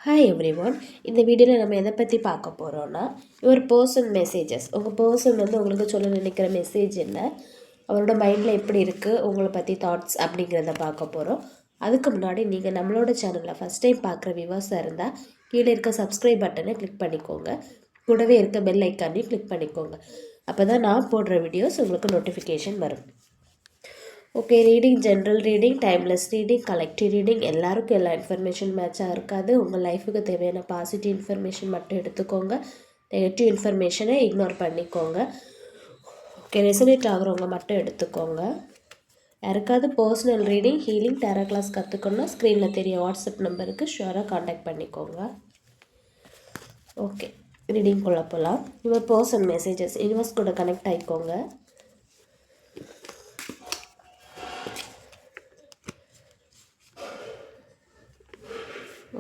Hi everyone. இந்த வீடியோவில் நம்ம எதை பற்றி பார்க்க போகிறோன்னா, ஒரு பர்சன் மெசேஜஸ். உங்கள் பர்சன் வந்து உங்களுக்கு சொல்ல நினைக்கிற மெசேஜ் என்ன, அவரோட மைண்டில் எப்படி இருக்குது, உங்களை பற்றி தாட்ஸ் அப்படிங்கிறத பார்க்க போகிறோம். அதுக்கு முன்னாடி நீங்கள் நம்மளோட சேனலில் ஃபஸ்ட் டைம் பார்க்குற வியூவர்ஸாக இருந்தால் கீழே இருக்க சப்ஸ்கிரைப் பட்டனை கிளிக் பண்ணிக்கோங்க. கூடவே இருக்க பெல் ஐக்கானையும் கிளிக் பண்ணிக்கோங்க. அப்போ தான் நான் போடுற வீடியோஸ் உங்களுக்கு நோட்டிஃபிகேஷன் வரும். Okay, reading general reading, timeless reading, collective reading எல்லாருக்கும் எல்லா இன்ஃபர்மேஷன் மேட்சாக இருக்காது. உங்கள் லைஃபுக்கு தேவையான பாசிட்டிவ் இன்ஃபர்மேஷன் மட்டும் எடுத்துக்கோங்க, நெகட்டிவ் இன்ஃபர்மேஷனை இக்னோர் பண்ணிக்கோங்க. ஓகே, ரெசனேட் ஆகிறவங்க மட்டும் எடுத்துக்கோங்க. யாருக்காவது பர்சனல் ரீடிங், ஹீலிங், டேரா கிளாஸ் கற்றுக்கணுன்னா ஸ்க்ரீனில் தெரிய வாட்ஸ்அப் நம்பருக்கு ஷுவராக காண்டாக்ட் பண்ணிக்கோங்க. ஓகே, ரீடிங்குள்ளே போகலாம். யுவர் பர்சன் மெசேஜஸ் யூனிவர்ஸ் கூட connect ஆகிக்கோங்க.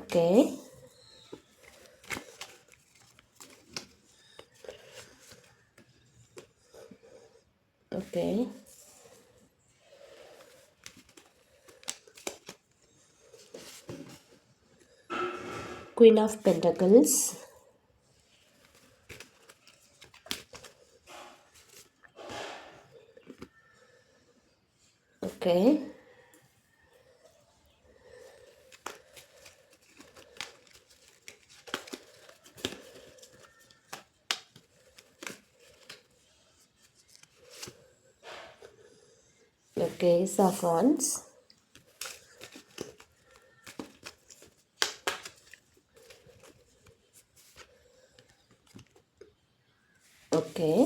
Okay. Okay. Queen of Pentacles. Okay. Okay, Ace of Wands. Okay.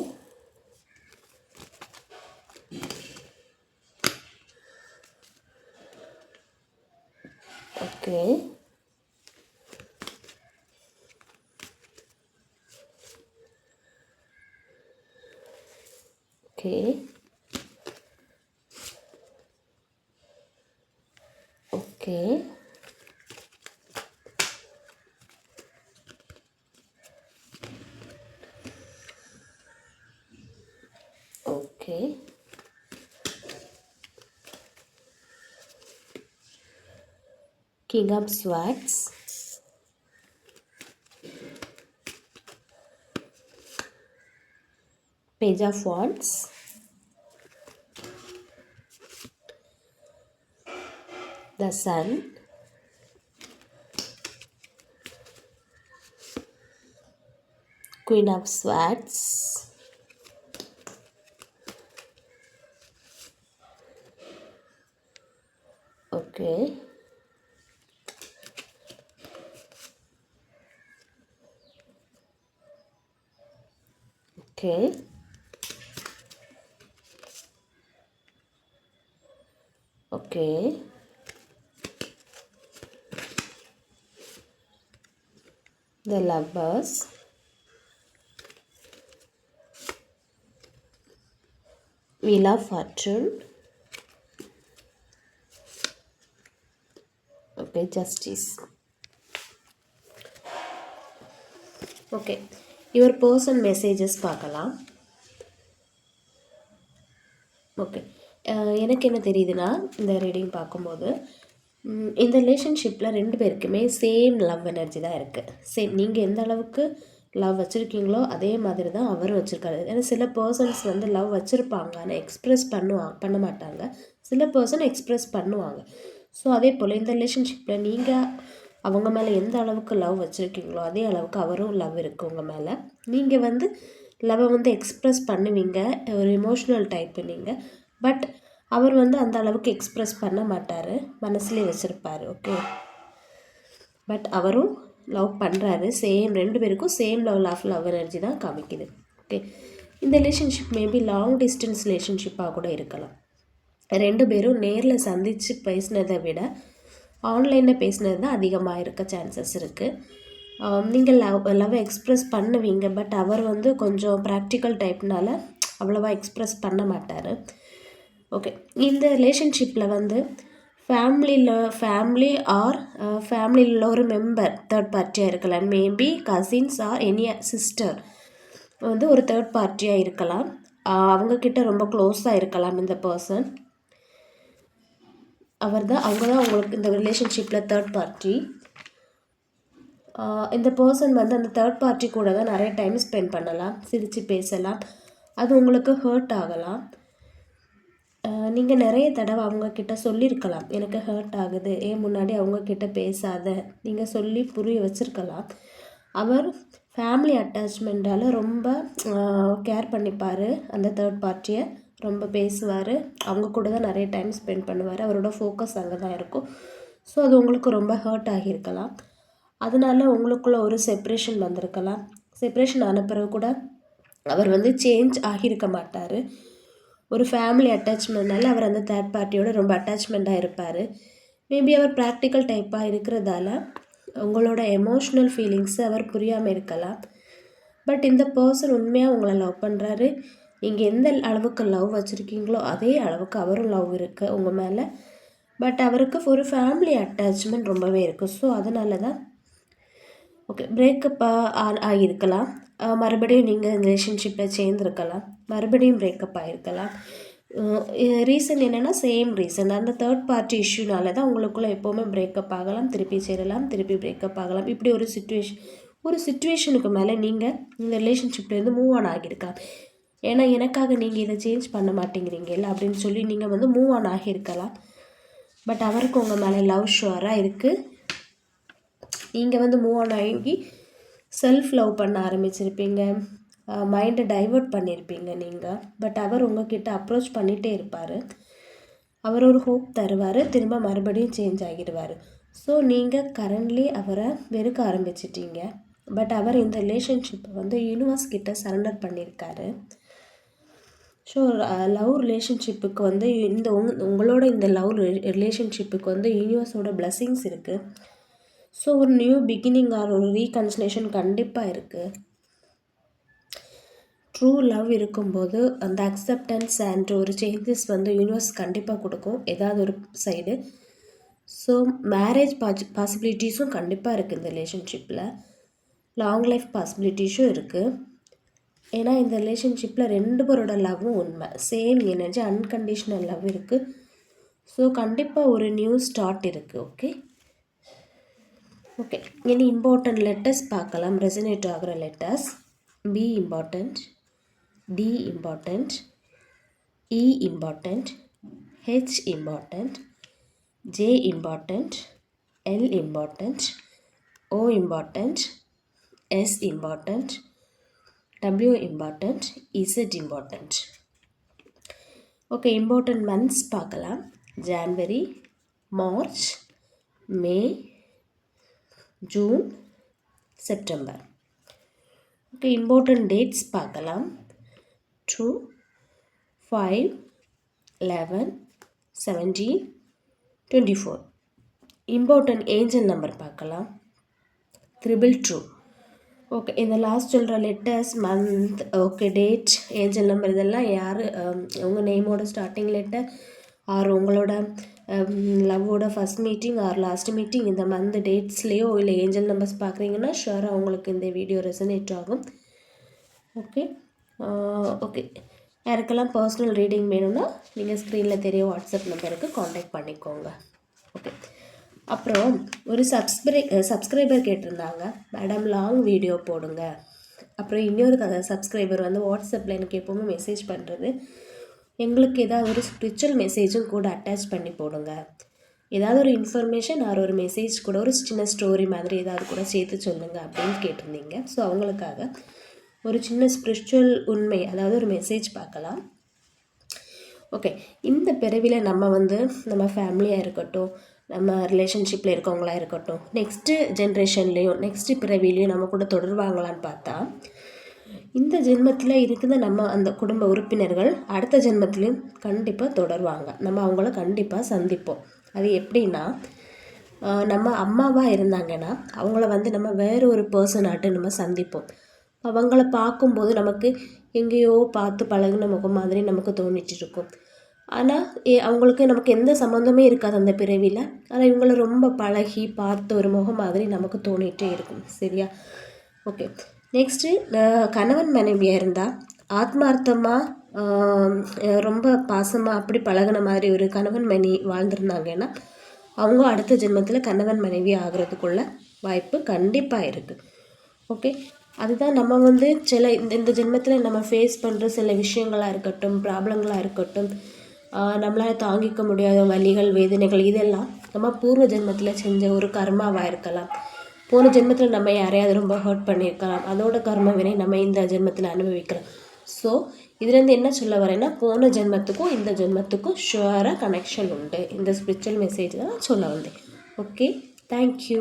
Okay. Okay. Okay. Okay. King of Swords. Page of Wands. The Sun. Queen of Swords. Okay. Okay. Okay. The Lovers. Wheel of Fortune. Okay, Justice. Okay, your person messages பார்க்கலாம். Okay, எனக்கு என்ன தெரியுதுன்னா, இந்த reading பார்க்கும்போது இந்த ரிலேஷன்ஷிப்பில் ரெண்டு பேருக்குமே சேம் லவ் எனர்ஜி தான் இருக்குது. சேம், நீங்கள் எந்த அளவுக்கு லவ் வச்சுருக்கீங்களோ அதே மாதிரி தான் அவரும் வச்சுருக்காரு. ஏன்னா சில பர்சன்ஸ் வந்து லவ் வச்சுருப்பாங்க, ஆனால் எக்ஸ்ப்ரெஸ் பண்ண மாட்டாங்க. சில பர்சன் எக்ஸ்ப்ரெஸ் பண்ணுவாங்க. ஸோ அதே போல் இந்த ரிலேஷன்ஷிப்பில் நீங்கள் அவங்க மேலே எந்த அளவுக்கு லவ் வச்சுருக்கீங்களோ அதே அளவுக்கு அவரும் லவ் இருக்குது உங்கள் மேலே. நீங்கள் வந்து லவ்வை வந்து எக்ஸ்ப்ரெஸ் பண்ணுவீங்க, ஒரு எமோஷ்னல் டைப்பு நீங்கள். பட் அவர் வந்து அந்த அளவுக்கு எக்ஸ்ப்ரெஸ் பண்ண மாட்டார், மனசுலேயே வச்சுருப்பார். ஓகே, பட் அவரும் லவ் பண்ணுறாரு. சேம், ரெண்டு பேருக்கும் same level of love energy தான் காமிக்குது. ஓகே, இந்த ரிலேஷன்ஷிப் மேபி லாங் டிஸ்டன்ஸ் ரிலேஷன்ஷிப்பாக கூட இருக்கலாம். ரெண்டு பேரும் நேரில் சந்தித்து பேசினதை விட ஆன்லைனில் பேசினது தான் அதிகமாக இருக்க சான்சஸ் இருக்குது. நீங்கள் லவ் எக்ஸ்ப்ரெஸ் பண்ணுவீங்க, பட் அவர் வந்து கொஞ்சம் ப்ராக்டிக்கல் டைப்னால அவ்வளோவா எக்ஸ்ப்ரெஸ் பண்ண மாட்டார். ஓகே, இந்த ரிலேஷன்ஷிப்பில் வந்து ஃபேமிலியில் ஒரு மெம்பர் தேர்ட் பார்ட்டியாக இருக்கலாம். Maybe cousins or any sister வந்து ஒரு தேர்ட் பார்ட்டியாக இருக்கலாம். அவங்கக்கிட்ட ரொம்ப க்ளோஸாக இருக்கலாம் இந்த பர்சன். அவங்க தான் உங்களுக்கு இந்த ரிலேஷன்ஷிப்பில் தேர்ட் பார்ட்டி. இந்த பர்சன் வந்து அந்த தேர்ட் பார்ட்டி கூட தான் நிறைய டைம் ஸ்பெண்ட் பண்ணலாம், சிரித்து பேசலாம். அது உங்களுக்கு ஹர்ட் ஆகலாம். நீங்கள் நிறைய தடவை அவங்கக்கிட்ட சொல்லியிருக்கலாம், எனக்கு ஹர்ட் ஆகுது, ஏன் முன்னாடி அவங்கக்கிட்ட பேசாத, நீங்கள் சொல்லி புரிய வச்சுருக்கலாம். அவர் ஃபேமிலி அட்டாச்மெண்ட்டால் ரொம்ப கேர் பண்ணிப்பார், அந்த தேர்ட் பார்ட்டியை ரொம்ப பேசுவார், அவங்க கூட தான் நிறைய டைம் ஸ்பெண்ட் பண்ணுவார், அவரோட ஃபோக்கஸ் அங்கே தான் இருக்கும். ஸோ அது உங்களுக்கு ரொம்ப ஹர்ட் ஆகியிருக்கலாம். அதனால உங்களுக்குள்ள ஒரு செப்ரேஷன் வந்திருக்கலாம். செப்ரேஷன் ஆன பிறகு கூட அவர் வந்து சேஞ்ச் ஆகியிருக்க மாட்டார். ஒரு ஃபேமிலி அட்டாச்மெண்ட்னால அவர் அந்த தேர்ட் பார்ட்டியோட ரொம்ப அட்டாச்மெண்ட்டாக இருப்பார். மேபி அவர் ப்ராக்டிக்கல் டைப்பாக இருக்கிறதால உங்களோட எமோஷ்னல் ஃபீலிங்ஸை அவர் புரியாமல் இருக்கலாம். பட் இந்த பர்சன் உண்மையாக உங்களை லவ் பண்ணுறாரு. நீங்கள் எந்த அளவுக்கு லவ் வச்சுருக்கீங்களோ அதே அளவுக்கு அவரும் லவ் இருக்குது உங்கள் மேலே. பட் அவருக்கு ஒரு ஃபேமிலி அட்டாச்மெண்ட் ரொம்பவே இருக்குது. ஸோ அதனால தான் ஓகே பிரேக்கப்பாக ஆகியிருக்கலாம். மறுபடியும் நீங்கள் ரிலேஷன்ஷிப்பில் சேர்ந்துருக்கலாம், மறுபடியும் பிரேக்கப் ஆகிருக்கலாம். ரீசன் என்னென்னா சேம் ரீசன், அந்த தேர்ட் பார்ட்டி இஷ்யூனால தான் உங்களுக்குள்ளே எப்போவுமே பிரேக்கப் ஆகலாம், திருப்பி சேரலாம், திருப்பி பிரேக்கப் ஆகலாம். இப்படி ஒரு சுச்சுவேஷனுக்கு மேலே நீங்கள் இந்த ரிலேஷன்ஷிப்லேருந்து மூவ் ஆன் ஆகியிருக்கலாம். ஏன்னா எனக்காக நீங்கள் இதை சேஞ்ச் பண்ண மாட்டேங்கிறீங்கல்ல அப்படின்னு சொல்லி நீங்கள் வந்து மூவ் ஆன் ஆகியிருக்கலாம். பட் அவருக்கு உங்கள் மேலே லவ் ஷுவராக இருக்குது. நீங்கள் வந்து மூவ் ஆன் ஆகி செல்ஃப் லவ் பண்ண ஆரம்பிச்சிருப்பீங்க, மைண்டை டைவர்ட் பண்ணியிருப்பீங்க நீங்கள். பட் அவர் உங்ககிட்ட அப்ரோச் பண்ணிகிட்டே இருப்பார், அவர் ஒரு ஹோப் தருவார், திரும்ப மறுபடியும் சேஞ்ச் ஆகிடுவார். ஸோ நீங்கள் கரண்ட்லி அவரை வெறுக்க ஆரம்பிச்சிட்டீங்க. பட் அவர் இந்த ரிலேஷன்ஷிப்பை வந்து யூனிவர்ஸ் கிட்ட சரண்டர் பண்ணியிருக்காரு. ஸோ லவ் ரிலேஷன்ஷிப்புக்கு வந்து உங்களோட இந்த லவ் ரிலேஷன்ஷிப்புக்கு வந்து யூனிவர்ஸோட பிளெஸ்ஸிங்ஸ் இருக்குது. ஸோ ஒரு நியூ பிகினிங் ஆர் ஒரு ரீகன்சிலேஷன் கண்டிப்பாக இருக்குது. ட்ரூ லவ் இருக்கும்போது அந்த அக்செப்டன்ஸ் அண்ட் ஒரு சேஞ்சஸ் வந்து யூனிவர்ஸ் கண்டிப்பாக கொடுக்கும் ஏதாவது ஒரு சைடு. ஸோ மேரேஜ் பாசிபிலிட்டிஸும் கண்டிப்பாக இருக்குது இந்த ரிலேஷன்ஷிப்பில், லாங் லைஃப் பாசிபிலிட்டிஸும் இருக்குது. ஏன்னா இந்த ரிலேஷன்ஷிப்பில் 2 பேரோட லவ்வும் உண்மை, சேம் எனர்ஜி, அன்கண்டிஷ்னல் லவ் இருக்குது. ஸோ கண்டிப்பாக ஒரு நியூ ஸ்டார்ட் இருக்குது. ஓகே இனி இம்பார்ட்டண்ட் லெட்டர்ஸ் பார்க்கலாம். ரெசனேட் ஆகிற letters: B important, D important, E important, H important, J important, L important, O important, S important, W important, Z important. Okay important months பார்க்கலாம். January, March, May, June, September. Okay important dates பார்க்கலாம். 2, 5, 11, 17, 24. Important angel number பார்க்கலாம். 222. Okay இந்த last சொல்கிற letters, month, okay date, angel number இதெல்லாம் யார் உங்கள் நேமோட starting letter or உங்களோட லவ்வோட first meeting or last meeting இந்த மந்த் டேட்ஸ்லேயோ இல்லை ஏஞ்சல் நம்பர்ஸ் பார்க்குறீங்கன்னா ஷுவராக உங்களுக்கு இந்த வீடியோ ரெசனேட் ஆகும். ஓகே யாருக்கெல்லாம் பர்சனல் ரீடிங் வேணும்னா நீங்கள் ஸ்க்ரீனில் தெரிய வாட்ஸ்அப் நம்பருக்கு காண்டாக்ட் பண்ணிக்கோங்க. ஓகே அப்புறம் ஒரு சப்ஸ்கிரைபர் கேட்டிருந்தாங்க, மேடம் லாங் வீடியோ போடுங்க. அப்புறம் இன்னொரு சப்ஸ்கிரைபர் வந்து வாட்ஸ்அப்பில் எனக்கு எப்போவுமே மெசேஜ் பண்ணுறது, எங்களுக்கு ஏதாவது ஒரு ஸ்பிரிச்சுவல் மெசேஜும் கூட அட்டாச் பண்ணி போடுங்க, ஏதாவது ஒரு இன்ஃபர்மேஷன் ஆர் ஒரு மெசேஜ் கூட ஒரு சின்ன ஸ்டோரி மாதிரி ஏதாவது கூட சேர்த்து சொல்லுங்கள் அப்படின்னு கேட்டிருந்தீங்க. ஸோ அவங்களுக்காக ஒரு சின்ன ஸ்பிரிச்சுவல் உண்மை, அதாவது ஒரு மெசேஜ் பார்க்கலாம். ஓகே இந்த பிறவியில் நம்ம ஃபேமிலியாக இருக்கட்டும், நம்ம ரிலேஷன்ஷிப்பில் இருக்கவங்களாக இருக்கட்டும், நெக்ஸ்ட்டு ஜென்ரேஷன்லேயும் நெக்ஸ்ட்டு பிறவிலையும் நம்ம கூட தொடர்வாங்களான்னு பார்த்தா, இந்த ஜென்மத்தில் இருக்கிற நம்ம அந்த குடும்ப உறுப்பினர்கள் அடுத்த ஜென்மத்திலையும் கண்டிப்பாக தொடருவாங்க, நம்ம அவங்கள கண்டிப்பாக சந்திப்போம். அது எப்படின்னா, நம்ம அம்மாவாக இருந்தாங்கன்னா அவங்கள நம்ம வேறு ஒரு பர்சனாட்டு நம்ம சந்திப்போம். அவங்கள பார்க்கும்போது நமக்கு எங்கேயோ பார்த்து பழகுன முகம் மாதிரி நமக்கு தோணிட்டு இருக்கும். ஆனால் அவங்களுக்கு நமக்கு எந்த சம்மந்தமே இருக்காது அந்த பிறவியில். ஆனால் இவங்கள ரொம்ப பழகி பார்த்த ஒரு முகம் மாதிரி நமக்கு தோணிகிட்டே இருக்கும். சரியா? ஓகே நெக்ஸ்ட்டு கணவன் மனைவியாக இருந்தால் ஆத்மார்த்தமாக ரொம்ப பாசமாக அப்படி பழகின மாதிரி ஒரு கணவன் மனைவி வாழ்ந்துருந்தாங்கன்னா அவங்க அடுத்த ஜென்மத்தில் கணவன் மனைவி ஆகிறதுக்குள்ள வாய்ப்பு கண்டிப்பாக இருக்குது. ஓகே, அதுதான் நம்ம வந்து சில இந்த ஜென்மத்தில் நம்ம ஃபேஸ் பண்ணுற சில விஷயங்களாக இருக்கட்டும், ப்ராப்ளங்களாக இருக்கட்டும், நம்மளால் தாங்கிக்க முடியாத வலிகள், வேதனைகள், இதெல்லாம் நம்ம பூர்வ ஜென்மத்தில் செஞ்ச ஒரு கர்மாவாக இருக்கலாம். போன ஜென்மத்தில் நம்ம யாரையாவது ரொம்ப ஹர்ட் பண்ணியிருக்கலாம், அதோட கர்ம வினை நம்ம இந்த ஜென்மத்தில் அனுபவிக்கலாம். ஸோ இதுலேருந்து என்ன சொல்ல வரேன்னா, போன ஜென்மத்துக்கும் இந்த ஜென்மத்துக்கும் ஷுவராக கனெக்ஷன் உண்டு. இந்த ஸ்பிரிச்சுவல் மெசேஜ் தான் சொல்ல வந்தேன். Okay, thank you.